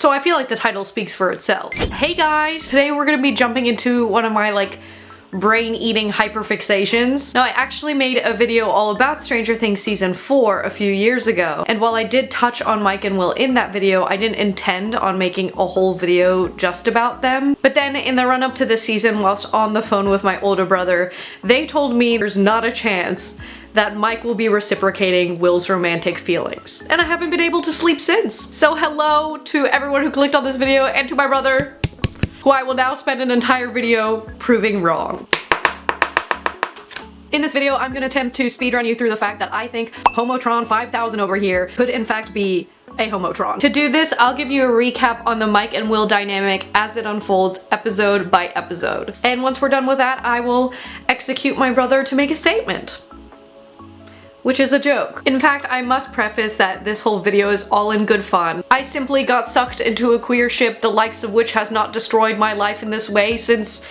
So I feel like the title speaks for itself. Hey guys, today we're gonna be jumping into one of my brain-eating hyperfixations. Now I actually made a video all about Stranger Things season 4 a few years ago, and while I did touch on Mike and Will in that video, I didn't intend on making a whole video just about them. But then in the run-up to this season, whilst on the phone with my older brother, they told me there's not a chance that Mike will be reciprocating Will's romantic feelings. And I haven't been able to sleep since. So hello to everyone who clicked on this video and to my brother, who I will now spend an entire video proving wrong. In this video, I'm gonna attempt to speedrun you through the fact that I think Homotron 5000 over here could in fact be a Homotron. To do this, I'll give you a recap on the Mike and Will dynamic as it unfolds episode by episode. And once we're done with that, I will execute my brother to make a statement. Which is a joke. In fact, I must preface that this whole video is all in good fun. I simply got sucked into a queer ship the likes of which has not destroyed my life in this way since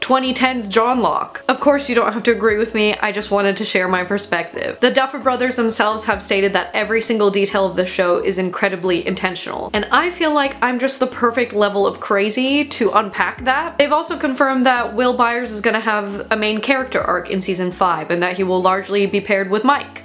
2010's John Locke. Of course you don't have to agree with me, I just wanted to share my perspective. The Duffer Brothers themselves have stated that every single detail of the show is incredibly intentional, and I feel like I'm just the perfect level of crazy to unpack that. They've also confirmed that Will Byers is gonna have a main character arc in season 5 and that he will largely be paired with Mike,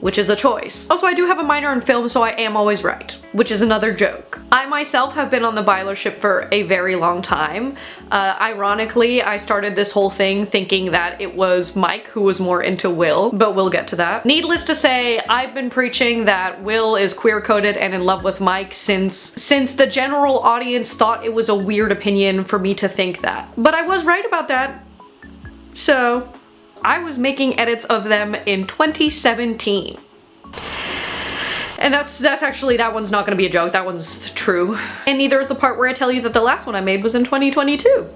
which is a choice. Also, I do have a minor in film, so I am always right, which is another joke. I myself have been on the Byler ship for a very long time. Ironically, I started this whole thing thinking that it was Mike who was more into Will, but we'll get to that. Needless to say, I've been preaching that Will is queer-coded and in love with Mike since the general audience thought it was a weird opinion for me to think that. But I was right about that, so I was making edits of them in 2017. And that's actually, that one's not gonna be a joke, that one's true. And neither is the part where I tell you that the last one I made was in 2022.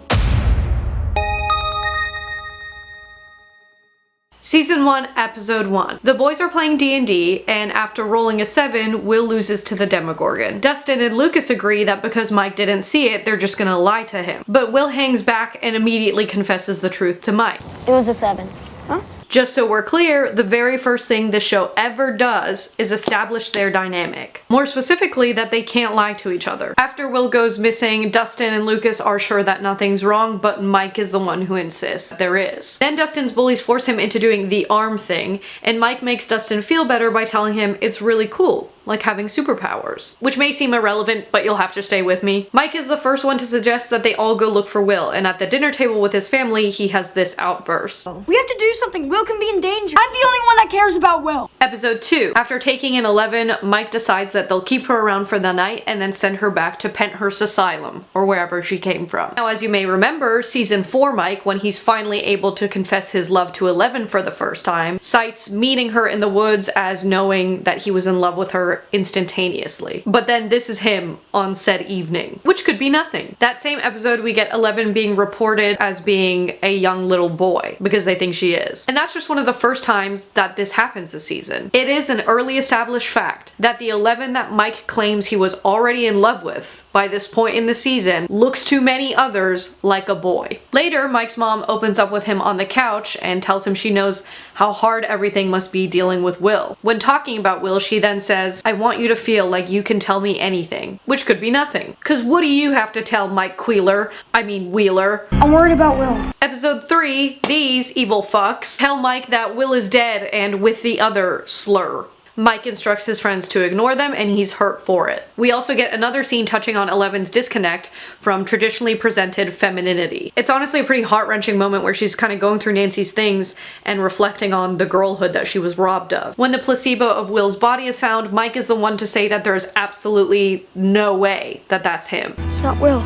Season 1, Episode 1. The boys are playing D&D, and after rolling a 7, Will loses to the Demogorgon. Dustin and Lucas agree that because Mike didn't see it, they're just gonna lie to him. But Will hangs back and immediately confesses the truth to Mike. It was a 7. Huh? Just so we're clear, the very first thing this show ever does is establish their dynamic. More specifically, that they can't lie to each other. After Will goes missing, Dustin and Lucas are sure that nothing's wrong, but Mike is the one who insists there is. Then Dustin's bullies force him into doing the arm thing, and Mike makes Dustin feel better by telling him it's really cool, like having superpowers. Which may seem irrelevant, but you'll have to stay with me. Mike is the first one to suggest that they all go look for Will, and at the dinner table with his family, he has this outburst. We have to do something. Will can be in danger. I'm the only one that cares about Will. Episode 2. After taking in 11, Mike decides that they'll keep her around for the night and then send her back to Penthurst Asylum, or wherever she came from. Now, as you may remember, season 4 Mike, when he's finally able to confess his love to 11 for the first time, cites meeting her in the woods as knowing that he was in love with her instantaneously. But then this is him on said evening, which could be nothing. That same episode we get 11 being reported as being a young little boy, because they think she is. And that's just one of the first times that this happens this season. It is an early established fact that the 11 that Mike claims he was already in love with by this point in the season looks to many others like a boy. Later, Mike's mom opens up with him on the couch and tells him she knows how hard everything must be dealing with Will. When talking about Will, she then says, "I want you to feel like you can tell me anything," which could be nothing. Cause what do you have to tell Mike Wheeler? I'm worried about Will. Episode 3, these evil fucks tell Mike that Will is dead and with the other slur. Mike instructs his friends to ignore them, and he's hurt for it. We also get another scene touching on Eleven's disconnect from traditionally presented femininity. It's honestly a pretty heart-wrenching moment where she's kind of going through Nancy's things and reflecting on the girlhood that she was robbed of. When the placebo of Will's body is found, Mike is the one to say that there is absolutely no way that that's him. It's not Will.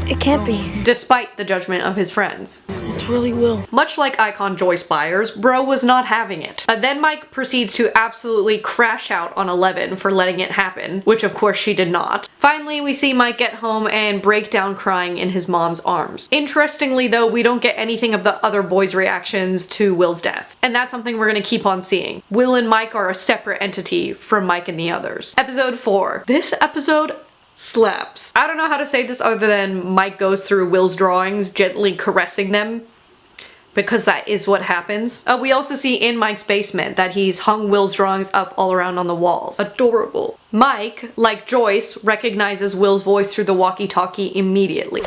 It can't be. Despite the judgment of his friends. It's really Will. Much like icon Joyce Byers, bro was not having it. Then Mike proceeds to absolutely crash out on 11 for letting it happen, which of course she did not. Finally, we see Mike get home and break down crying in his mom's arms. Interestingly though, we don't get anything of the other boys' reactions to Will's death. And that's something we're gonna keep on seeing. Will and Mike are a separate entity from Mike and the others. Episode 4. This episode slaps. I don't know how to say this other than Mike goes through Will's drawings, gently caressing them. because that is what happens. We also see in Mike's basement that he's hung Will's drawings up all around on the walls. Adorable. Mike, like Joyce, recognizes Will's voice through the walkie-talkie immediately.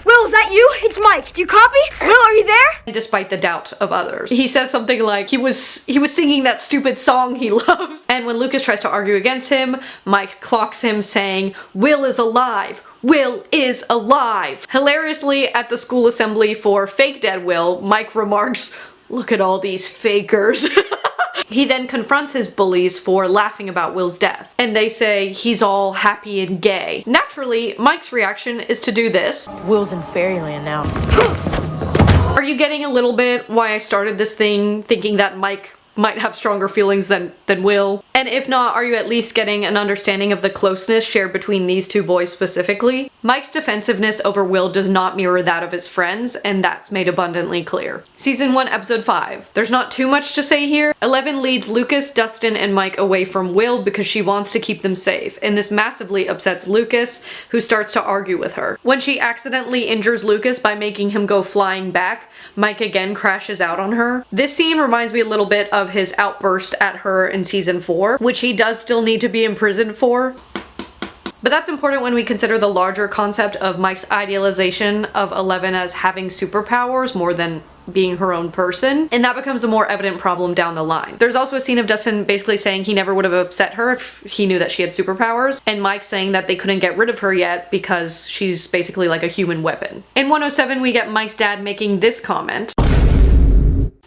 Will, is that you? It's Mike. Do you copy? Will, are you there? Despite the doubt of others. He says something like he was singing that stupid song he loves. And when Lucas tries to argue against him, Mike clocks him saying, "Will is alive. Will is alive." Hilariously, at the school assembly for fake dead Will, Mike remarks, "Look at all these fakers." He then confronts his bullies for laughing about Will's death, and they say he's all happy and gay. Naturally, Mike's reaction is to do this. Will's in fairyland now. Are you getting a little bit why I started this thing thinking that Mike might have stronger feelings than Will? And if not, are you at least getting an understanding of the closeness shared between these two boys specifically? Mike's defensiveness over Will does not mirror that of his friends, and that's made abundantly clear. Season 1, Episode 5. There's not too much to say here. 11 leads Lucas, Dustin, and Mike away from Will because she wants to keep them safe, and this massively upsets Lucas, who starts to argue with her. When she accidentally injures Lucas by making him go flying back, Mike again crashes out on her. This scene reminds me a little bit of his outburst at her in Season 4, which he does still need to be imprisoned for. But that's important when we consider the larger concept of Mike's idealization of 11 as having superpowers more than being her own person, and that becomes a more evident problem down the line. There's also a scene of Dustin basically saying he never would have upset her if he knew that she had superpowers, and Mike saying that they couldn't get rid of her yet because she's basically like a human weapon. In 107, we get Mike's dad making this comment.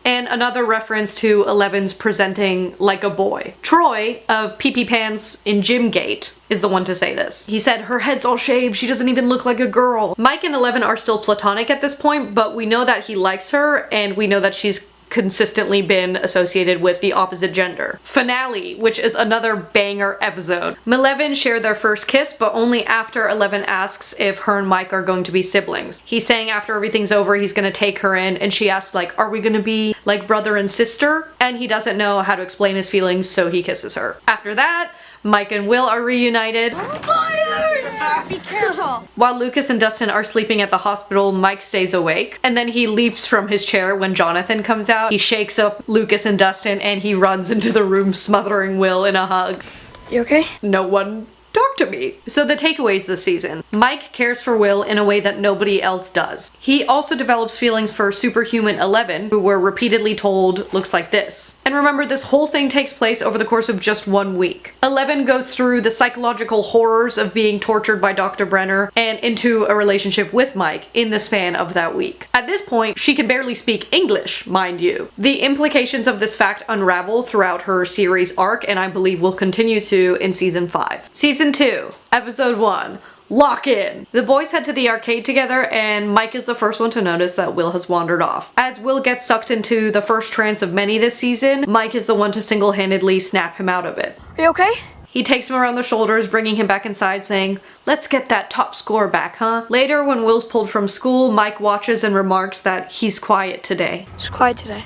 And another reference to 11's presenting like a boy. Troy, of PP Pants in Gymgate, is the one to say this. He said, "Her head's all shaved, she doesn't even look like a girl." Mike and 11 are still platonic at this point, but we know that he likes her, and we know that she's consistently been associated with the opposite gender. Finale, which is another banger episode. 11 share their first kiss, but only after 11 asks if her and Mike are going to be siblings. He's saying after everything's over, he's gonna take her in, and she asks like, "Are we gonna be like brother and sister?" And he doesn't know how to explain his feelings, so he kisses her. After that, Mike and Will are reunited. Fires! Be careful. While Lucas and Dustin are sleeping at the hospital, Mike stays awake, and then he leaps from his chair when Jonathan comes out. He shakes up Lucas and Dustin, and he runs into the room smothering Will in a hug. You okay? No one talk to me. So the takeaways this season. Mike cares for Will in a way that nobody else does. He also develops feelings for superhuman 11, who we're repeatedly told looks like this. And remember, this whole thing takes place over the course of just 1 week. 11 goes through the psychological horrors of being tortured by Dr. Brenner and into a relationship with Mike in the span of that week. At this point, she can barely speak English, mind you. The implications of this fact unravel throughout her series arc, and I believe will continue to in Season 5. Season 2, Episode 1. Lock in! The boys head to the arcade together, and Mike is the first one to notice that Will has wandered off. As Will gets sucked into the first trance of many this season, Mike is the one to single-handedly snap him out of it. Are you okay? He takes him around the shoulders, bringing him back inside, saying, "Let's get that top score back, huh?" Later, when Will's pulled from school, Mike watches and remarks that he's quiet today. Just quiet today.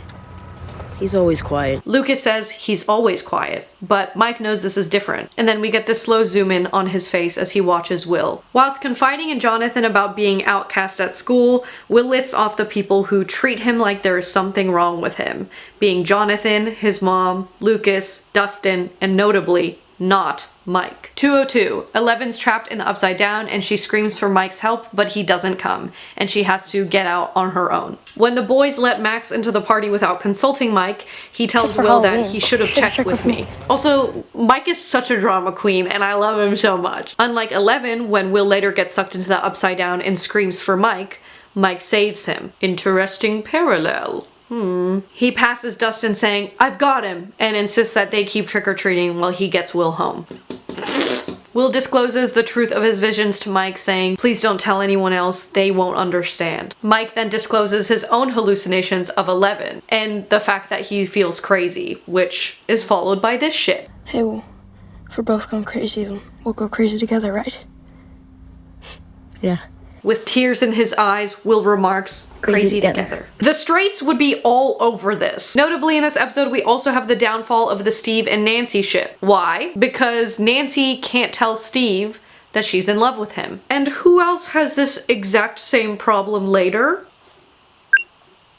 He's always quiet. Lucas says he's always quiet, but Mike knows this is different. And then we get this slow zoom in on his face as he watches Will. Whilst confiding in Jonathan about being outcast at school, Will lists off the people who treat him like there is something wrong with him, being Jonathan, his mom, Lucas, Dustin, and notably, not Mike. 202. 11's trapped in the Upside Down and she screams for Mike's help, but he doesn't come, and she has to get out on her own. When the boys let Max into the party without consulting Mike, he tells Will that he should have checked with me. Also, Mike is such a drama queen and I love him so much. Unlike 11, when Will later gets sucked into the Upside Down and screams for Mike, Mike saves him. Interesting parallel. He passes Dustin saying, "I've got him," and insists that they keep trick-or-treating while he gets Will home. Will discloses the truth of his visions to Mike, saying, "Please don't tell anyone else, they won't understand." Mike then discloses his own hallucinations of 11, and the fact that he feels crazy, which is followed by this shit. Hey, well, if we're both going crazy, then we'll go crazy together, right? Yeah. With tears in his eyes, Will remarks, "Crazy together." The straights would be all over this. Notably in this episode, we also have the downfall of the Steve and Nancy ship. Why? Because Nancy can't tell Steve that she's in love with him. And who else has this exact same problem later?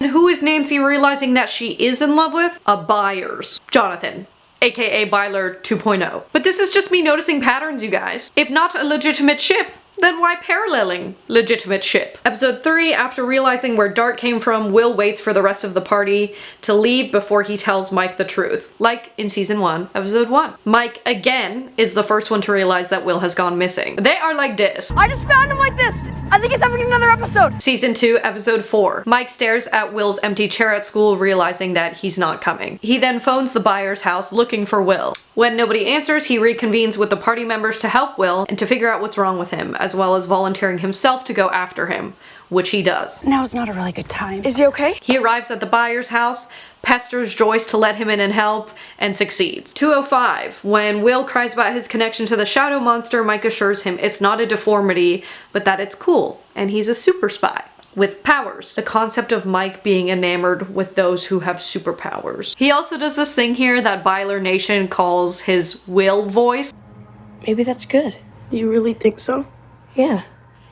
And who is Nancy realizing that she is in love with? A Byers. Jonathan, aka Byler 2.0. But this is just me noticing patterns, you guys. If not a legitimate ship, then why paralleling legitimate ship? Episode 3, after realizing where Dart came from, Will waits for the rest of the party to leave before he tells Mike the truth. Like in season 1, episode 1. Mike, again, is the first one to realize that Will has gone missing. They are like this. I just found him like this. I think he's having another episode. Season 2, episode 4. Mike stares at Will's empty chair at school, realizing that he's not coming. He then phones the Byers' house looking for Will. When nobody answers, he reconvenes with the party members to help Will and to figure out what's wrong with him, as well as volunteering himself to go after him, which he does. Now is not a really good time. Is he okay? He arrives at the Byers' house, pesters Joyce to let him in and help, and succeeds. 2:05. When Will cries about his connection to the shadow monster, Mike assures him it's not a deformity, but that it's cool, and he's a super spy with powers. The concept of Mike being enamored with those who have superpowers. He also does this thing here that Byler Nation calls his Will voice. Maybe that's good. You really think so? Yeah.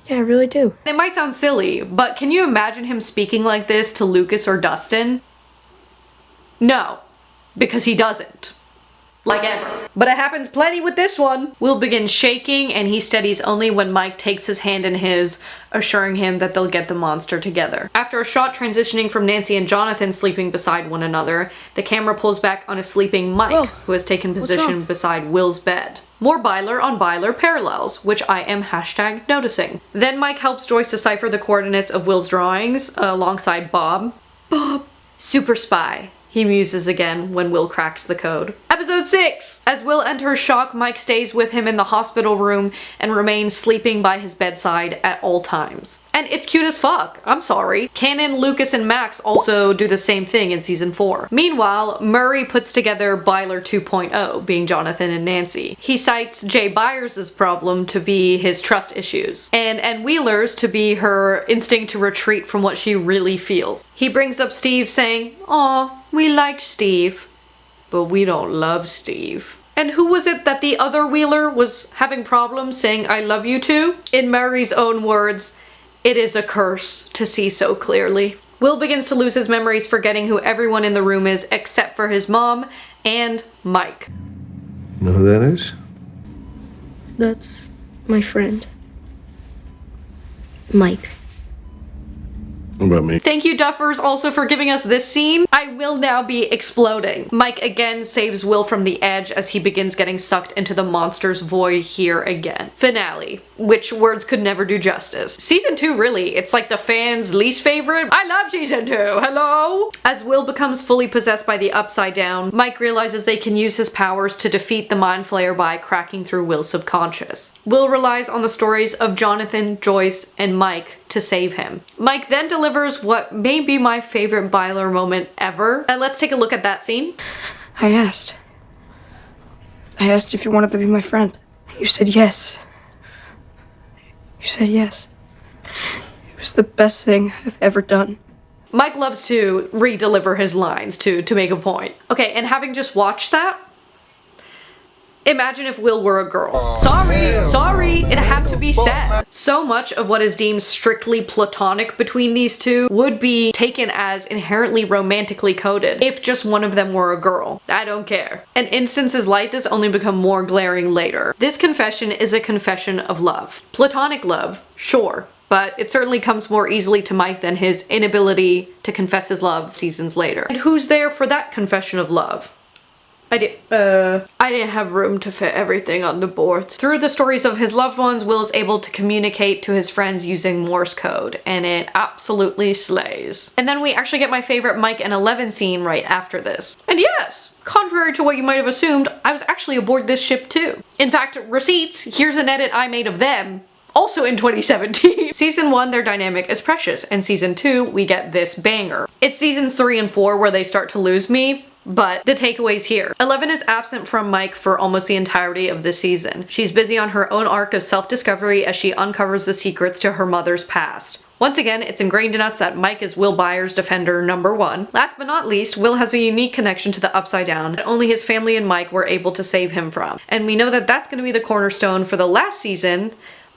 Yeah, I really do. It might sound silly, but can you imagine him speaking like this to Lucas or Dustin? No, because he doesn't. Like ever. But it happens plenty with this one. Will begins shaking and he steadies only when Mike takes his hand in his, assuring him that they'll get the monster together. After a shot transitioning from Nancy and Jonathan sleeping beside one another, the camera pulls back on a sleeping Mike, who has taken position beside Will's bed. More Byler on Byler parallels, which I am hashtag noticing. Then Mike helps Joyce decipher the coordinates of Will's drawings alongside Bob. Bob. Super spy. He muses again when Will cracks the code. Episode 6! As Will enters shock, Mike stays with him in the hospital room and remains sleeping by his bedside at all times. And it's cute as fuck. I'm sorry. Canon, Lucas, and Max also do the same thing in season 4. Meanwhile, Murray puts together Byler 2.0, being Jonathan and Nancy. He cites Jay Byers' problem to be his trust issues, and Wheeler's to be her instinct to retreat from what she really feels. He brings up Steve saying, "Aw, we like Steve, but we don't love Steve." And who was it that the other Wheeler was having problems saying I love you to? In Murray's own words, "It is a curse to see so clearly." Will begins to lose his memories, forgetting who everyone in the room is except for his mom and Mike. Know who that is? That's my friend. Mike. What about me? Thank you, Duffers, also for giving us this scene. I will now be exploding. Mike again saves Will from the edge as he begins getting sucked into the monster's void here again. Finale, which words could never do justice. Season 2, really, it's like the fans' least favorite. I love season 2, hello? As Will becomes fully possessed by the Upside Down, Mike realizes they can use his powers to defeat the Mind Flayer by cracking through Will's subconscious. Will relies on the stories of Jonathan, Joyce, and Mike to save him. Mike then delivers what may be my favorite Byler moment ever. And let's take a look at that scene. I asked if you wanted to be my friend. You said yes. You said yes. It was the best thing I've ever done. Mike loves to re-deliver his lines to make a point. Okay, and having just watched that, imagine if Will were a girl. Sorry, it had to be said. So much of what is deemed strictly platonic between these two would be taken as inherently romantically coded if just one of them were a girl. I don't care. And instances like this only become more glaring later. This confession is a confession of love. Platonic love, sure, but it certainly comes more easily to Mike than his inability to confess his love seasons later. And who's there for that confession of love? I didn't have room to fit everything on the board. Through the stories of his loved ones, Will is able to communicate to his friends using Morse code, and it absolutely slays. And then we actually get my favorite Mike and Eleven scene right after this. And yes, contrary to what you might have assumed, I was actually aboard this ship too. In fact, receipts, here's an edit I made of them, also in 2017. Season 1, their dynamic is precious, and season 2, we get this banger. It's seasons 3 and 4 where they start to lose me, but the takeaways here. Eleven is absent from Mike for almost the entirety of this season. She's busy on her own arc of self-discovery as she uncovers the secrets to her mother's past. Once again, it's ingrained in us that Mike is Will Byers' defender number 1. Last but not least, Will has a unique connection to the Upside Down that only his family and Mike were able to save him from. And we know that that's going to be the cornerstone for the last season,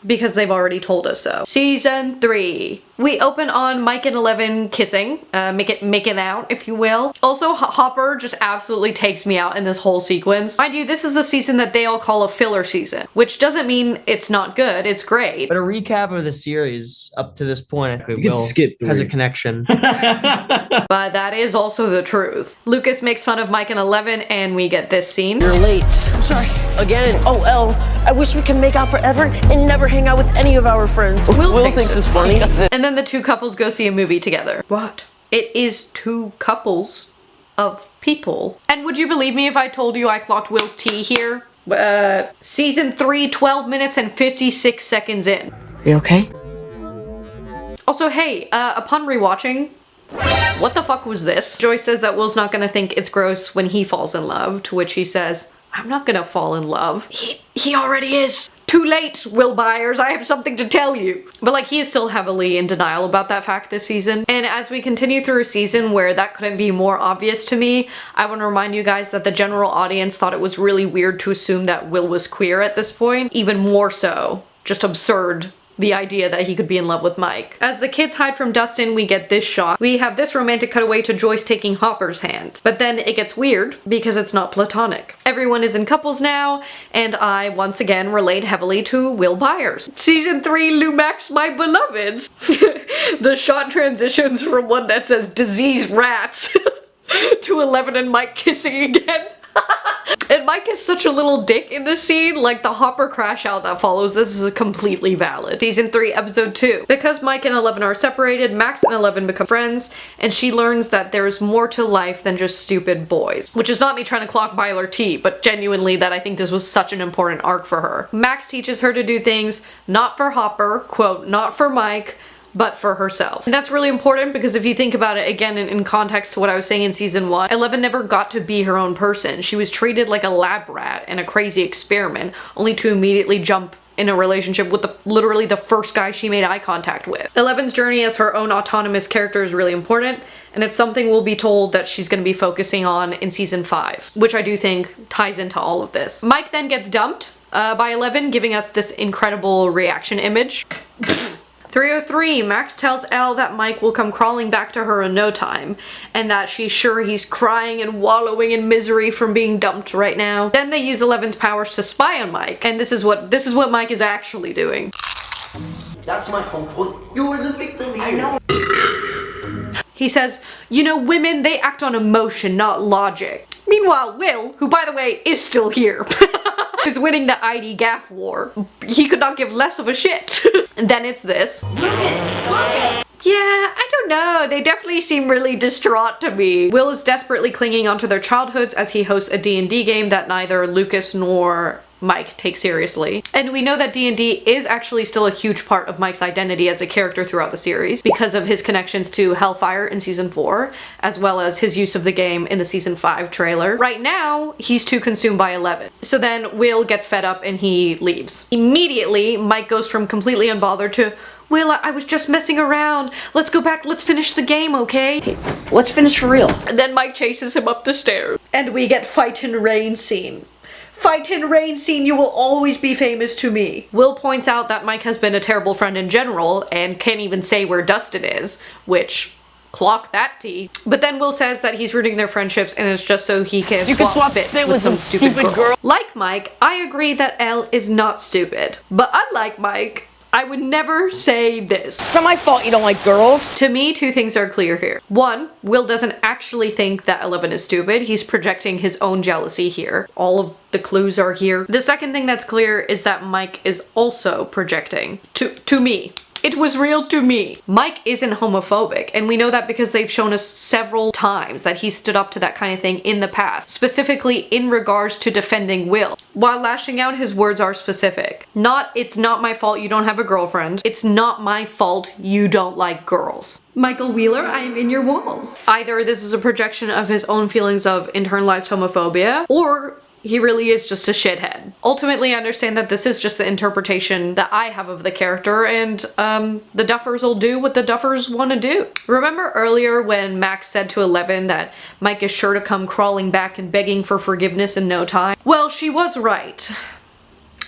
because they've already told us so. Season 3. We open on Mike and Eleven kissing, making out, if you will. Also, Hopper just absolutely takes me out in this whole sequence. Mind you, this is the season that they all call a filler season, which doesn't mean it's not good, it's great. But a recap of the series up to this point, I think You can skip has a 3. connection. But that is also the truth. Lucas makes fun of Mike and Eleven, and we get this scene. You're late. I'm sorry. Again. Oh, Elle, I wish we could make out forever and never hang out with any of our friends. Will thinks it's funny. And then the two couples go see a movie together. What? It is two couples of people. And would you believe me if I told you I clocked Will's tea here? Season 3, 12 minutes and 56 seconds in. Are you okay? Also, hey, upon rewatching, what the fuck was this? Joyce says that Will's not gonna think it's gross when he falls in love, to which he says, I'm not gonna fall in love. He already is. Too late, Will Byers, I have something to tell you. But like, he is still heavily in denial about that fact this season. And as we continue through a season where that couldn't be more obvious to me, I want to remind you guys that the general audience thought it was really weird to assume that Will was queer at this point. Even more so. Just absurd. The idea that he could be in love with Mike. As the kids hide from Dustin, we get this shot. We have this romantic cutaway to Joyce taking Hopper's hand. But then it gets weird because it's not platonic. Everyone is in couples now, and I once again relate heavily to Will Byers. Season 3, Lumax, my beloveds. The shot transitions from one that says diseased rats to Eleven and Mike kissing again. And Mike is such a little dick in this scene, like the Hopper crash out that follows this is completely valid. Season 3, episode 2. Because Mike and Eleven are separated, Max and Eleven become friends, and she learns that there's more to life than just stupid boys. Which is not me trying to clock Byler T, but genuinely that I think this was such an important arc for her. Max teaches her to do things not for Hopper, quote, not for Mike, but for herself. And that's really important because if you think about it again in context to what I was saying in season 1, Eleven never got to be her own person. She was treated like a lab rat and a crazy experiment, only to immediately jump in a relationship with literally the first guy she made eye contact with. Eleven's journey as her own autonomous character is really important, and it's something we'll be told that she's going to be focusing on in season 5, which I do think ties into all of this. Mike then gets dumped by Eleven, giving us this incredible reaction image. 303, Max tells Elle that Mike will come crawling back to her in no time, and that she's sure he's crying and wallowing in misery from being dumped right now. Then they use Eleven's powers to spy on Mike, and this is what Mike is actually doing. That's my whole point. You were the victim here. I know. He says, you know, women, they act on emotion, not logic. Meanwhile, Will, who by the way is still here, is winning the ID gaff war. He could not give less of a shit. And then it's this. Yeah, I don't know. They definitely seem really distraught to me. Will is desperately clinging onto their childhoods as he hosts a D&D game that neither Lucas nor Mike take seriously. And we know that D&D is actually still a huge part of Mike's identity as a character throughout the series because of his connections to Hellfire in season 4, as well as his use of the game in the season 5 trailer. Right now, he's too consumed by Eleven. So then Will gets fed up and he leaves. Immediately, Mike goes from completely unbothered to, Will, I was just messing around. Let's go back, let's finish the game, okay? Hey, let's finish for real. And then Mike chases him up the stairs. And we get fight in rain scene. Fight in rain scene, you will always be famous to me. Will points out that Mike has been a terrible friend in general and can't even say where Dustin is, which, clock that tea. But then Will says that he's rooting their friendships and it's just so he can swap spit with some stupid girl. Like Mike, I agree that Elle is not stupid. But unlike Mike, I would never say this. It's not my fault you don't like girls. To me, two things are clear here. One, Will doesn't actually think that Eleven is stupid. He's projecting his own jealousy here. All of the clues are here. The second thing that's clear is that Mike is also projecting. To me. It was real to me. Mike isn't homophobic, and we know that because they've shown us several times that he stood up to that kind of thing in the past, specifically in regards to defending Will. While lashing out, his words are specific. Not, it's not my fault you don't have a girlfriend. It's not my fault you don't like girls. Michael Wheeler, I am in your walls. Either this is a projection of his own feelings of internalized homophobia, or he really is just a shithead. Ultimately, I understand that this is just the interpretation that I have of the character, and the Duffers will do what the Duffers want to do. Remember earlier when Max said to Eleven that Mike is sure to come crawling back and begging for forgiveness in no time? Well, she was right.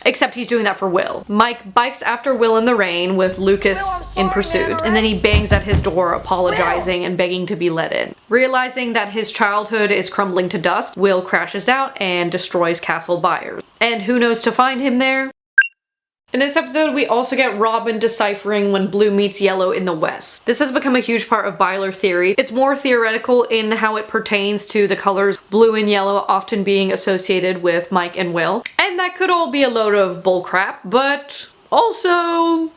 Except he's doing that for Will. Mike bikes after Will in the rain with Lucas in pursuit, and then he bangs at his door apologizing and begging to be let in. Realizing that his childhood is crumbling to dust, Will crashes out and destroys Castle Byler. And who knows to find him there? In this episode, we also get Robin deciphering when blue meets yellow in the West. This has become a huge part of Byler theory. It's more theoretical in how it pertains to the colors blue and yellow often being associated with Mike and Will. And that could all be a load of bullcrap, but also...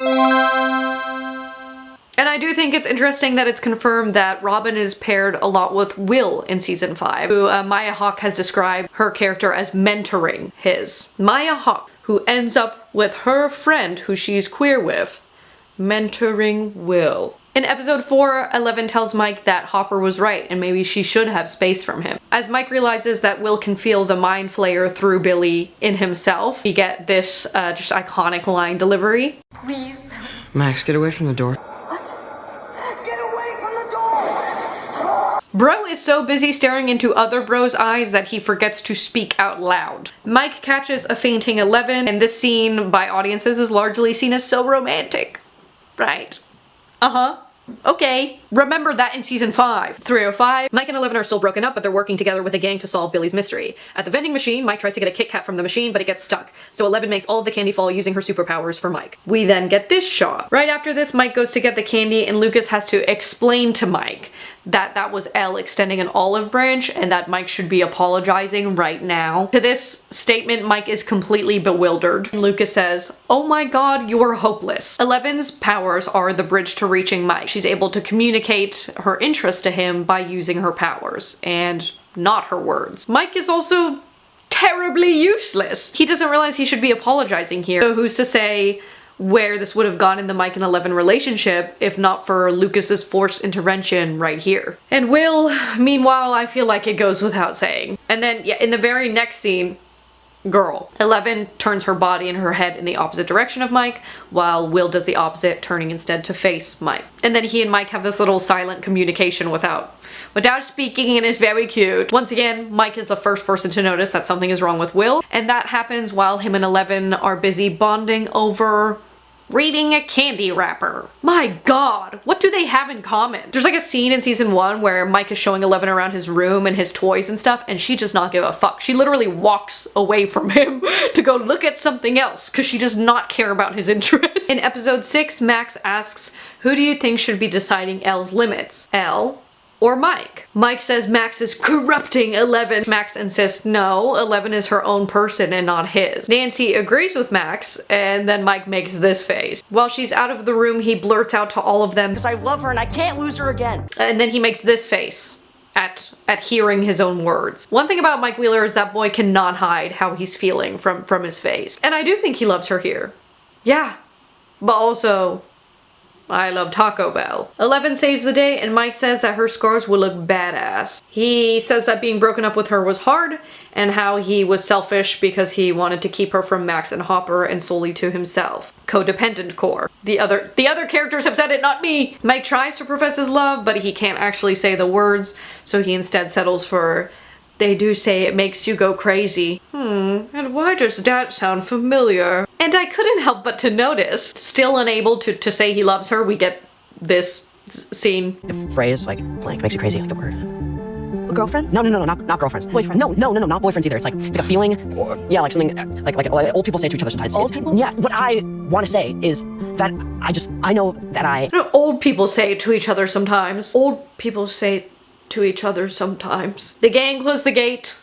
And I do think it's interesting that it's confirmed that Robin is paired a lot with Will in season 5, who Maya Hawke has described her character as mentoring his. Maya Hawke, who ends up with her friend who she's queer with, mentoring Will. In episode 4, Eleven tells Mike that Hopper was right and maybe she should have space from him. As Mike realizes that Will can feel the mind flayer through Billy in himself, we get this just iconic line delivery. Please. Max, get away from the door. Bro is so busy staring into other bro's eyes that he forgets to speak out loud. Mike catches a fainting Eleven, and this scene by audiences is largely seen as so romantic. Right? Uh-huh. Okay. Remember that in season 5. 305. Mike and Eleven are still broken up, but they're working together with a gang to solve Billy's mystery. At the vending machine, Mike tries to get a Kit Kat from the machine, but it gets stuck. So Eleven makes all of the candy fall using her superpowers for Mike. We then get this shot. Right after this, Mike goes to get the candy, and Lucas has to explain to Mike that that was Elle extending an olive branch and that Mike should be apologizing right now. To this statement, Mike is completely bewildered. And Lucas says, "Oh my god, you're hopeless." Eleven's powers are the bridge to reaching Mike. She's able to communicate her interest to him by using her powers, and not her words. Mike is also terribly useless. He doesn't realize he should be apologizing here. So who's to say where this would have gone in the Mike and Eleven relationship if not for Lucas's forced intervention right here. And Will, meanwhile, I feel like it goes without saying. And then, yeah, in the very next scene, girl. Eleven turns her body and her head in the opposite direction of Mike, while Will does the opposite, turning instead to face Mike. And then he and Mike have this little silent communication without speaking, and it's very cute. Once again, Mike is the first person to notice that something is wrong with Will, and that happens while him and Eleven are busy bonding over reading a candy wrapper. My god, what do they have in common? There's like a scene in season 1 where Mike is showing Eleven around his room and his toys and stuff, and she does not give a fuck. She literally walks away from him to go look at something else because she does not care about his interests. In episode 6, Max asks, who do you think should be deciding Elle's limits? Elle or Mike? Mike says Max is corrupting Eleven. Max insists no, Eleven is her own person and not his. Nancy agrees with Max, and then Mike makes this face. While she's out of the room, he blurts out to all of them, Because I love her and I can't lose her again. and then he makes this face at hearing his own words. One thing about Mike Wheeler is that boy cannot hide how he's feeling from his face. And I do think he loves her here. Yeah, but also, I love Taco Bell. Eleven saves the day, and Mike says that her scars will look badass. He says that being broken up with her was hard, and how he was selfish because he wanted to keep her from Max and Hopper and solely to himself. Codependent core. The other characters have said it, not me! Mike tries to profess his love, but he can't actually say the words, so he instead settles for, they do say it makes you go crazy. And why does that sound familiar? And I couldn't help but to notice, still unable to say he loves her, we get this scene. The phrase, like, blank makes you crazy, like the word. Girlfriends? No, not girlfriends. Boyfriends? No, not boyfriends either. It's like a feeling, or, yeah, like something, like old people say to each other sometimes. Old people? Yeah, what I want to say is that I know that I... Old people say it to each other sometimes. Old people say it to each other sometimes. The gang closed the gate.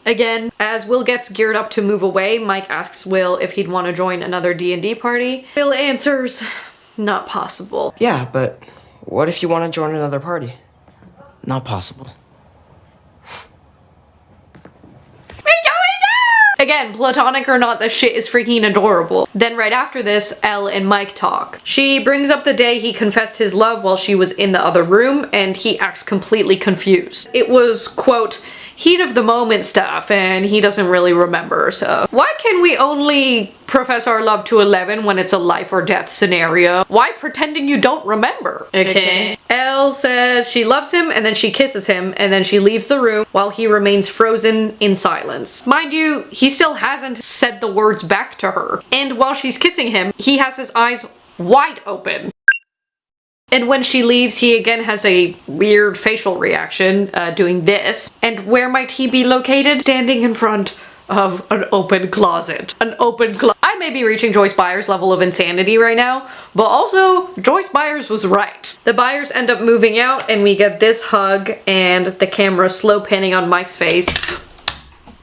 Again, as Will gets geared up to move away, Mike asks Will if he'd want to join another D&D party. Will answers, not possible. Yeah, but what if you want to join another party? Not possible. Again, platonic or not, the shit is freaking adorable. Then right after this, Elle and Mike talk. She brings up the day he confessed his love while she was in the other room, and he acts completely confused. It was, quote, heat of the moment stuff and he doesn't really remember, so. Why can we only profess our love to 11 when it's a life or death scenario? Why pretending you don't remember? Okay. Elle says she loves him and then she kisses him and then she leaves the room while he remains frozen in silence. Mind you, he still hasn't said the words back to her. And while she's kissing him, he has his eyes wide open. And when she leaves, he again has a weird facial reaction, doing this. And where might he be located? Standing in front of an open closet. An open closet. I may be reaching Joyce Byers' level of insanity right now, but also, Joyce Byers was right. The Byers end up moving out, and we get this hug, and the camera slow panning on Mike's face.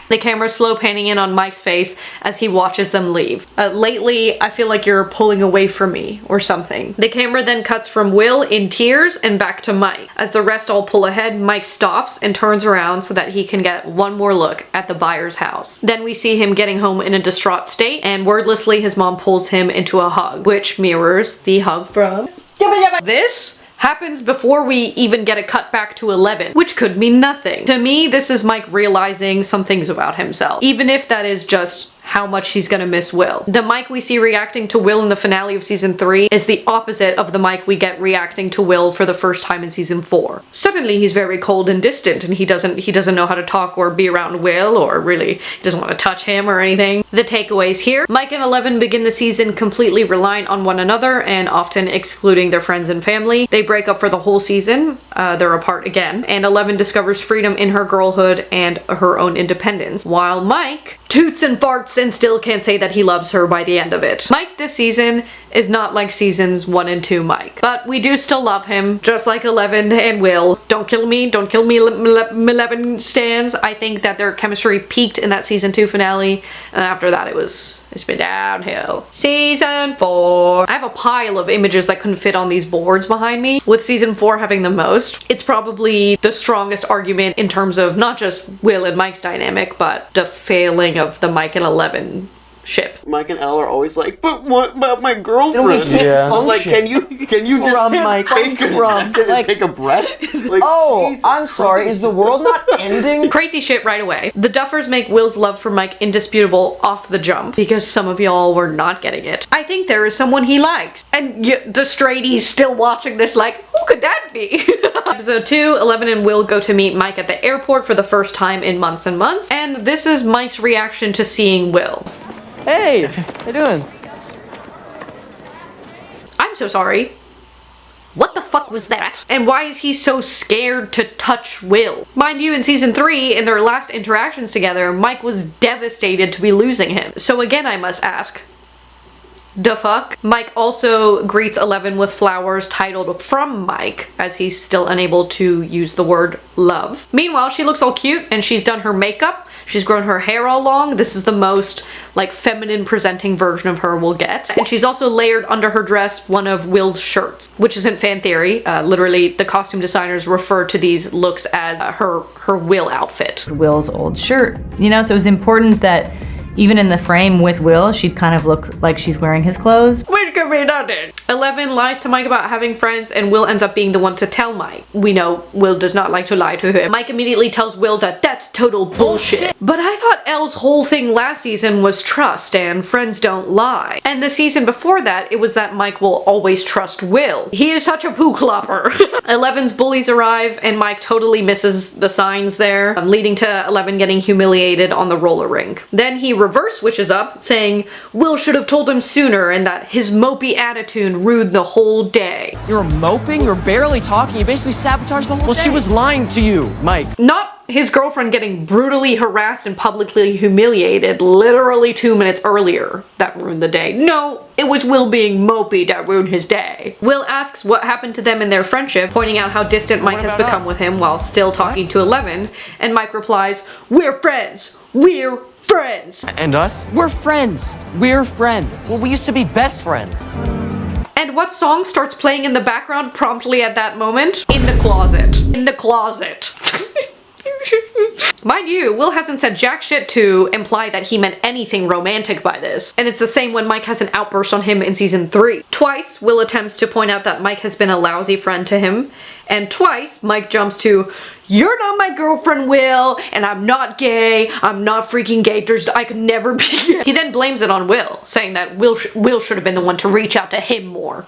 The camera's slow panning in on Mike's face as he watches them leave. Lately, I feel like you're pulling away from me, or something. The camera then cuts from Will in tears and back to Mike. As the rest all pull ahead, Mike stops and turns around so that he can get one more look at the Byers' house. Then we see him getting home in a distraught state, and wordlessly his mom pulls him into a hug, which mirrors the hug from this happens before we even get a cut back to 11, which could mean nothing. To me, this is Mike realizing some things about himself, even if that is just how much he's gonna miss Will. The Mike we see reacting to Will in the finale of season 3 is the opposite of the Mike we get reacting to Will for the first time in season 4. Suddenly he's very cold and distant and he doesn't know how to talk or be around Will, or really he doesn't want to touch him or anything. The takeaways here: Mike and 11 begin the season completely reliant on one another and often excluding their friends and family. They break up for the whole season, they're apart again, and 11 discovers freedom in her girlhood and her own independence, while Mike toots and farts and still can't say that he loves her by the end of it. Mike this season is not like seasons 1 and 2 Mike, but we do still love him, just like 11 and Will. Don't kill me 11 stands. I think that their chemistry peaked in that season 2 finale, and after that it's been downhill. Season 4. I have a pile of images that couldn't fit on these boards behind me, with season 4 having the most. It's probably the strongest argument in terms of not just Will and Mike's dynamic, but the failing of the Mike and 11 ship. Mike and Elle are always like, but what about my girlfriend? Yeah. I'm like, can you just From Mike, take take a breath? Like, Oh, Jesus I'm sorry, Christ. is the world not ending? Crazy shit right away. The Duffers make Will's love for Mike indisputable off the jump, because some of y'all were not getting it. I think there is someone he likes. And the straighties still watching this like, who could that be? Episode 2, 11 and Will go to meet Mike at the airport for the first time in months and months, and this is Mike's reaction to seeing Will. Hey, how you doing? I'm so sorry. What the fuck was that? And why is he so scared to touch Will? Mind you, in season 3, in their last interactions together, Mike was devastated to be losing him. So again, I must ask, the fuck? Mike also greets 11 with flowers titled "From Mike," as he's still unable to use the word love. Meanwhile, she looks all cute and she's done her makeup. She's grown her hair all long. This is the most, like, feminine presenting version of her we'll get. And she's also layered under her dress one of Will's shirts, which isn't fan theory. Literally, the costume designers refer to these looks as her Will outfit. Will's old shirt, you know, so it was important that even in the frame with Will, she'd kind of look like she's wearing his clothes. Which could be done. 11 lies to Mike about having friends, and Will ends up being the one to tell Mike. We know Will does not like to lie to him. Mike immediately tells Will that that's total bullshit. But I thought Elle's whole thing last season was trust and friends don't lie. And the season before that, it was that Mike will always trust Will. He is such a poo clopper. 11's bullies arrive, and Mike totally misses the signs there, leading to 11 getting humiliated on the roller rink. Then he reverse switches up, saying Will should have told him sooner and that his mopey attitude ruined the whole day. You were moping? You were barely talking. You basically sabotaged the whole day. Well, she was lying to you, Mike. Not his girlfriend getting brutally harassed and publicly humiliated literally 2 minutes earlier that ruined the day. No, it was Will being mopey that ruined his day. Will asks what happened to them in their friendship, pointing out how distant Mike has become with him while still talking to 11, and Mike replies, "We're friends! We're friends!" And us? We're friends. We're friends. Well, we used to be best friends. And what song starts playing in the background promptly at that moment? In the closet. In the closet. Mind you, Will hasn't said jack shit to imply that he meant anything romantic by this, and it's the same when Mike has an outburst on him in season 3. Twice, Will attempts to point out that Mike has been a lousy friend to him, and twice, Mike jumps to, "You're not my girlfriend, Will, and I'm not gay, I'm not freaking gay, I could never be gay." He then blames it on Will, saying that Will should have been the one to reach out to him more.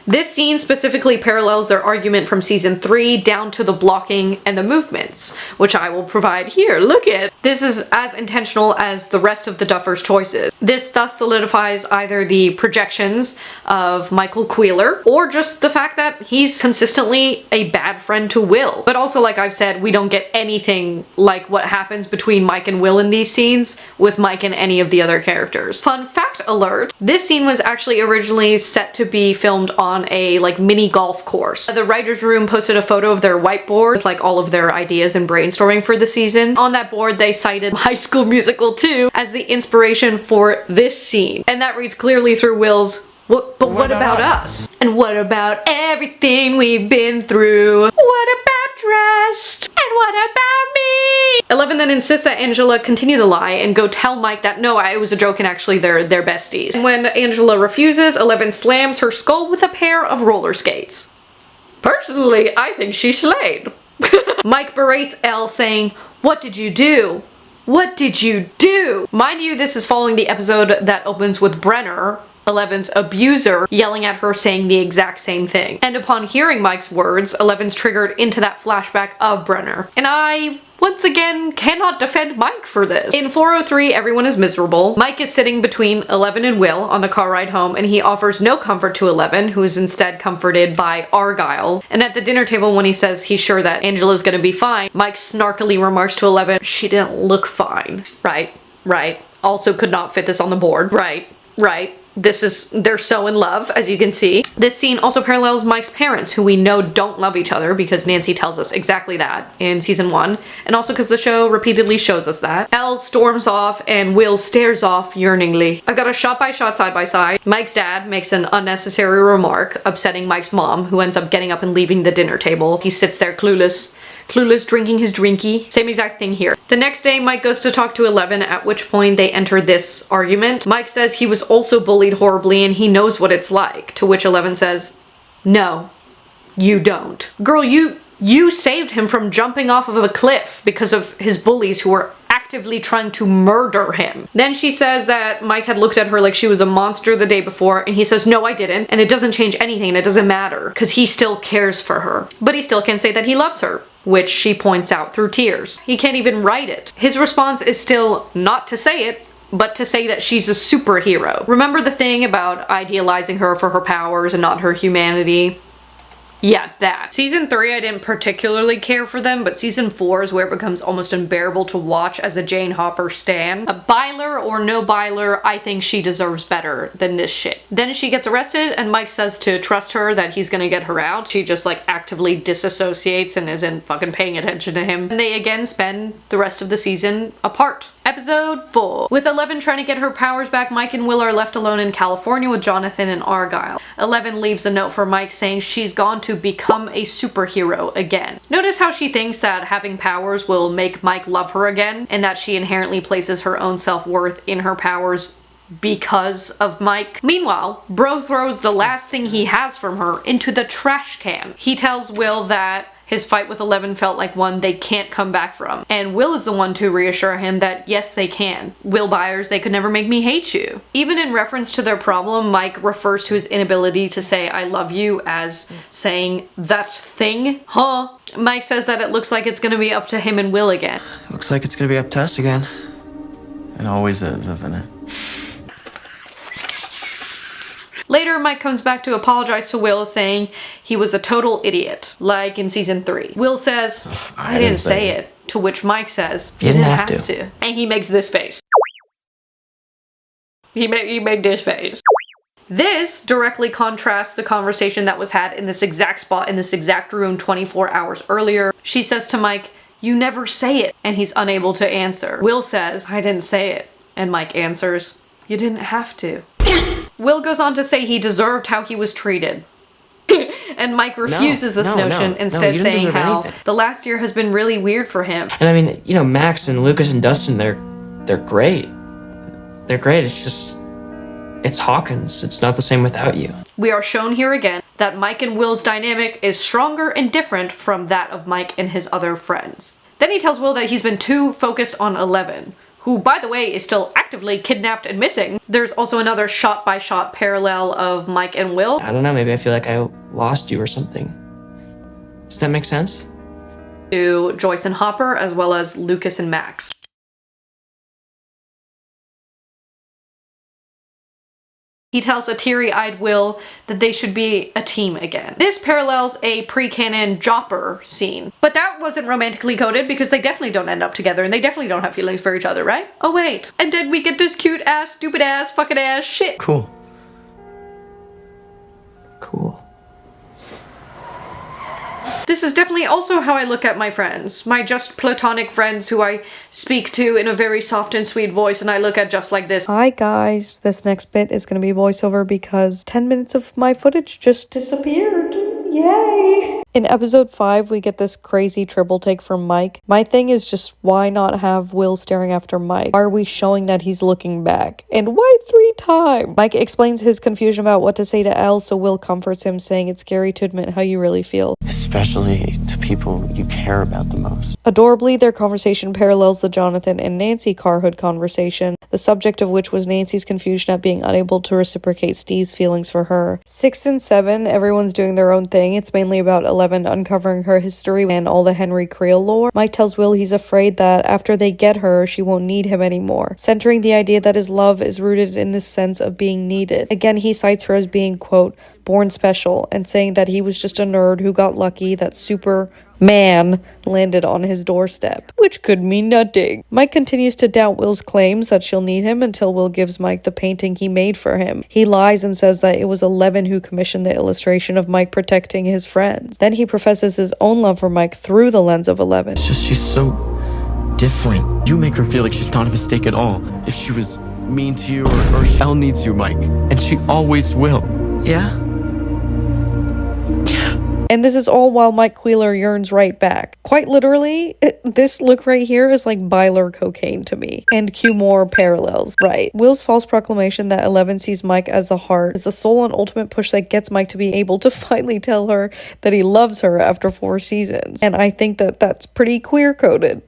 This scene specifically parallels their argument from season 3 down to the blocking and the movements, which I will provide here. Look at! This is as intentional as the rest of the Duffers' choices. This thus solidifies either the projections of Michael Queeler, or just the fact that he's consistently a bad friend to Will. But also, like I've said, we don't get anything like what happens between Mike and Will in these scenes with Mike and any of the other characters. Fun fact alert, this scene was actually originally set to be filmed on a mini golf course. The writer's room posted a photo of their whiteboard with all of their ideas and brainstorming for the season. On that board they cited High School Musical 2 as the inspiration for this scene. And that reads clearly through Will's, What about us? And what about everything we've been through? What about Dressed? And what about me? 11 then insists that Angela continue the lie and go tell Mike that no, it was a joke and actually they're besties. And when Angela refuses, 11 slams her skull with a pair of roller skates. Personally, I think she slayed. Mike berates Elle saying, "What did you do? What did you do?" Mind you, this is following the episode that opens with Brenner, 11's abuser, yelling at her saying the exact same thing. And upon hearing Mike's words, 11's triggered into that flashback of Brenner. And I, once again, cannot defend Mike for this. In 403, everyone is miserable. Mike is sitting between 11 and Will on the car ride home, and he offers no comfort to 11, who is instead comforted by Argyle. And at the dinner table, when he says he's sure that Angela's gonna be fine, Mike snarkily remarks to 11, "She didn't look fine." Right. Also could not fit this on the board. Right. They're so in love, as you can see. This scene also parallels Mike's parents, who we know don't love each other because Nancy tells us exactly that in season 1, and also because the show repeatedly shows us that. Elle storms off and Will stares off yearningly. I've got a shot-by-shot side-by-side. Mike's dad makes an unnecessary remark, upsetting Mike's mom, who ends up getting up and leaving the dinner table. He sits there clueless drinking his drinky. Same exact thing here. The next day, Mike goes to talk to 11, at which point they enter this argument. Mike says he was also bullied horribly and he knows what it's like, to which 11 says, "No, you don't. Girl, you saved him from jumping off of a cliff because of his bullies who were actively trying to murder him." Then she says that Mike had looked at her like she was a monster the day before, and he says, "No, I didn't, and it doesn't change anything, and it doesn't matter, because he still cares for her." But he still can't say that he loves her, which she points out through tears. He can't even write it. His response is still not to say it, but to say that she's a superhero. Remember the thing about idealizing her for her powers and not her humanity? Yeah, that. Season 3, I didn't particularly care for them, but season 4 is where it becomes almost unbearable to watch as a Jane Hopper stan. A Byler or no Byler, I think she deserves better than this shit. Then she gets arrested and Mike says to trust her that he's gonna get her out. She just actively disassociates and isn't fucking paying attention to him. And they again spend the rest of the season apart. Episode 4. With 11 trying to get her powers back, Mike and Will are left alone in California with Jonathan and Argyle. 11 leaves a note for Mike saying she's gone to become a superhero again. Notice how she thinks that having powers will make Mike love her again, and that she inherently places her own self-worth in her powers because of Mike. Meanwhile, Bro throws the last thing he has from her into the trash can. He tells Will that his fight with 11 felt like one they can't come back from. And Will is the one to reassure him that yes, they can. Will Byers, they could never make me hate you. Even in reference to their problem, Mike refers to his inability to say I love you as saying that thing. Huh? Mike says that it looks like it's gonna be up to him and Will again. Looks like it's gonna be up to us again. It always is, isn't it? Later, Mike comes back to apologize to Will, saying he was a total idiot, like in season 3. Will says, I didn't say it, to which Mike says, you didn't have to. And he makes this face. He made this face. This directly contrasts the conversation that was had in this exact spot, in this exact room 24 hours earlier. She says to Mike, you never say it, and he's unable to answer. Will says, I didn't say it, and Mike answers, you didn't have to. Will goes on to say he deserved how he was treated. And And Mike refuses this notion, instead you don't saying deserve how anything. the last year has been really weird for him. And I mean, you know, Max and Lucas and Dustin, they're great. They're great. It's just, it's Hawkins. It's not the same without you. We are shown here again that Mike and Will's dynamic is stronger and different from that of Mike and his other friends. Then he tells Will that he's been too focused on Eleven, who, by the way, is still actively kidnapped and missing. There's also another shot-by-shot parallel of Mike and Will. I don't know, maybe I feel like I lost you or something. Does that make sense? To Joyce and Hopper, as well as Lucas and Max. He tells a teary-eyed Will that they should be a team again. This parallels a pre-canon Jopper scene. But that wasn't romantically coded because they definitely don't end up together and they definitely don't have feelings for each other, right? Oh wait, and then we get this cute ass, stupid ass, fucking ass shit. Cool. Cool. This is definitely also how I look at my friends. My just platonic friends who I speak to in a very soft and sweet voice and I look at just like this. Hi guys, this next bit is going to be voiceover because 10 minutes of my footage just disappeared. Yay! In episode 5, we get this crazy triple take from Mike. My thing is just, why not have Will staring after Mike? Why are we showing that he's looking back? And why 3 times? Mike explains his confusion about what to say to Elle, so Will comforts him, saying it's scary to admit how you really feel. Especially to people you care about the most. Adorably, their conversation parallels the Jonathan and Nancy Carhood conversation, the subject of which was Nancy's confusion at being unable to reciprocate Steve's feelings for her. 6 and 7, everyone's doing their own thing. It's mainly about Eleven uncovering her history and all the Henry Creel lore. Mike tells Will he's afraid that after they get her, she won't need him anymore, centering the idea that his love is rooted in this sense of being needed. Again, he cites her as being, quote, born special, and saying that he was just a nerd who got lucky that Superman landed on his doorstep, which could mean nothing. Mike continues to doubt Will's claims that she'll need him until Will gives Mike the painting he made for him. He lies and says that it was Eleven who commissioned the illustration of Mike protecting his friends. Then he professes his own love for Mike through the lens of Eleven. It's just she's so different. You make her feel like she's not a mistake at all. If she was mean to you or Elle needs you, Mike, and she always will. Yeah? And this is all while Mike Wheeler yearns right back. Quite literally, this look right here is like Byler cocaine to me. And cue more parallels. Right. Will's false proclamation that Eleven sees Mike as the heart is the sole and ultimate push that gets Mike to be able to finally tell her that he loves her after 4 seasons. And I think that that's pretty queer-coded.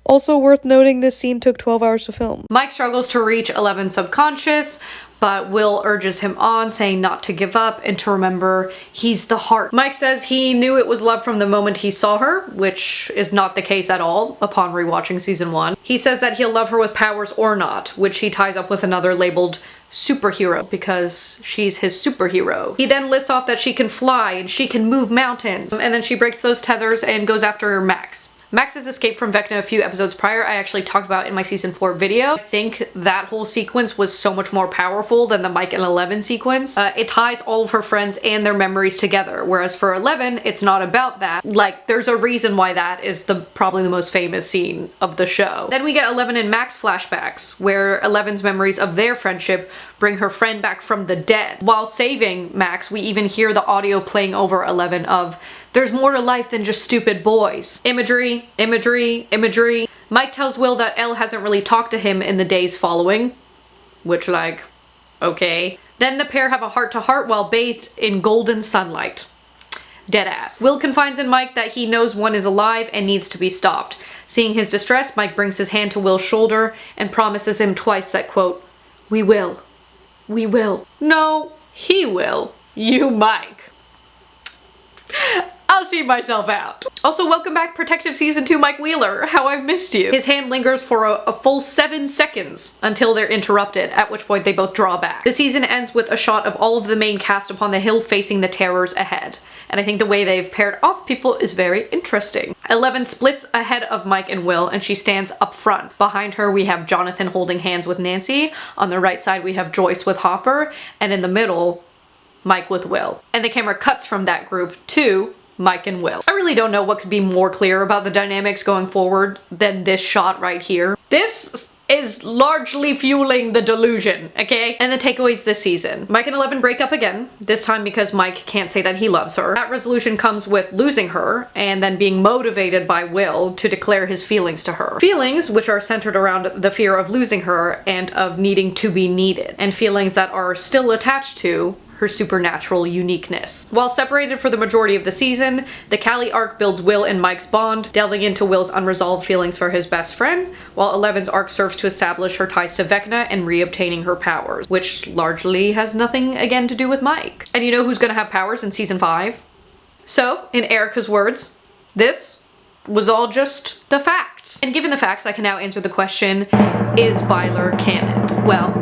Also worth noting, this scene took 12 hours to film. Mike struggles to reach Eleven's subconscious, but Will urges him on, saying not to give up and to remember he's the heart. Mike says he knew it was love from the moment he saw her, which is not the case at all upon rewatching season 1. He says that he'll love her with powers or not, which he ties up with another labeled superhero because she's his superhero. He then lists off that she can fly and she can move mountains, and then she breaks those tethers and goes after Max. Max's escape from Vecna a few episodes prior I actually talked about in my season 4 video. I think that whole sequence was so much more powerful than the Mike and Eleven sequence. It ties all of her friends and their memories together, whereas for Eleven, it's not about that. Like, there's a reason why that is probably the most famous scene of the show. Then we get Eleven and Max flashbacks, where Eleven's memories of their friendship bring her friend back from the dead. While saving Max, we even hear the audio playing over Eleven of, "There's more to life than just stupid boys." Imagery, imagery, imagery. Mike tells Will that Elle hasn't really talked to him in the days following, which, like, okay. Then the pair have a heart-to-heart while bathed in golden sunlight. Deadass. Will confides in Mike that he knows one is alive and needs to be stopped. Seeing his distress, Mike brings his hand to Will's shoulder and promises him twice that, quote, "We will. We will." No, he will. You, Mike. I'll see myself out. Also, welcome back Protective Season 2 Mike Wheeler. How I've missed you. His hand lingers for a full 7 seconds until they're interrupted, at which point they both draw back. The season ends with a shot of all of the main cast upon the hill facing the terrors ahead. And I think the way they've paired off people is very interesting. Eleven splits ahead of Mike and Will, and she stands up front. Behind her we have Jonathan holding hands with Nancy. On the right side we have Joyce with Hopper. And in the middle, Mike with Will. And the camera cuts from that group to Mike and Will. I really don't know what could be more clear about the dynamics going forward than this shot right here. This is largely fueling the delusion, okay? And the takeaways this season. Mike and Eleven break up again, this time because Mike can't say that he loves her. That resolution comes with losing her and then being motivated by Will to declare his feelings to her. Feelings which are centered around the fear of losing her and of needing to be needed, and feelings that are still attached to her supernatural uniqueness. While separated for the majority of the season, the Callie arc builds Will and Mike's bond, delving into Will's unresolved feelings for his best friend, while Eleven's arc serves to establish her ties to Vecna and reobtaining her powers, which largely has nothing again to do with Mike. And you know who's gonna have powers in season 5? So, in Erica's words, this was all just the facts. And given the facts, I can now answer the question, is Byler canon? Well,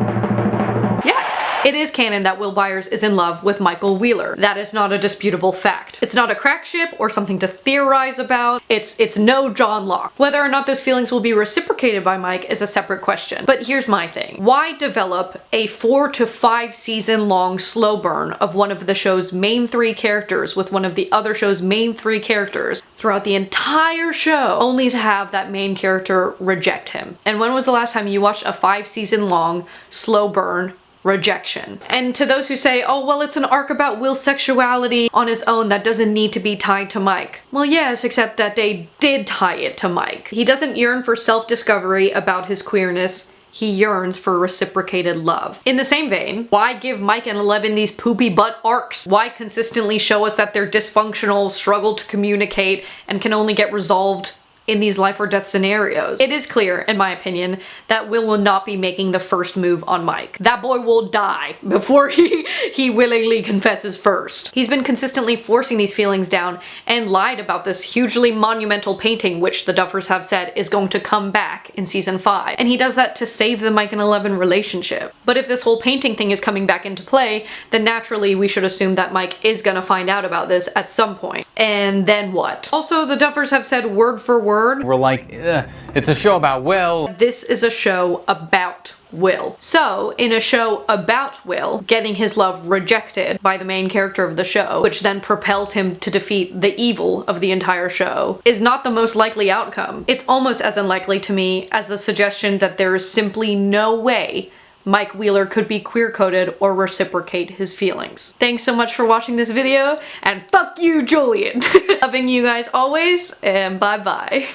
yes. It is canon that Will Byers is in love with Michael Wheeler. That is not a disputable fact. It's not a crack ship or something to theorize about. It's no John Locke. Whether or not those feelings will be reciprocated by Mike is a separate question. But here's my thing. Why develop a 4 to 5 season long slow burn of one of the show's main 3 characters with one of the other show's main 3 characters throughout the entire show, only to have that main character reject him? And when was the last time you watched a 5 season long slow burn rejection? And to those who say, oh well, it's an arc about Will's sexuality on his own that doesn't need to be tied to Mike. Well yes, except that they did tie it to Mike. He doesn't yearn for self-discovery about his queerness, he yearns for reciprocated love. In the same vein, why give Mike and Eleven these poopy butt arcs? Why consistently show us that they're dysfunctional, struggle to communicate, and can only get resolved in these life or death scenarios? It is clear, in my opinion, that Will will not be making the first move on Mike. That boy will die before he willingly confesses first. He's been consistently forcing these feelings down and lied about this hugely monumental painting which the Duffers have said is going to come back in season 5. And he does that to save the Mike and Eleven relationship. But if this whole painting thing is coming back into play, then naturally we should assume that Mike is gonna find out about this at some point. And then what? Also, the Duffers have said word for word, we're like, it's a show about Will. This is a show about Will. So, in a show about Will getting his love rejected by the main character of the show, which then propels him to defeat the evil of the entire show, is not the most likely outcome. It's almost as unlikely to me as the suggestion that there is simply no way Mike Wheeler could be queer-coded or reciprocate his feelings. Thanks so much for watching this video, and fuck you, Julian! Loving you guys always, and bye-bye.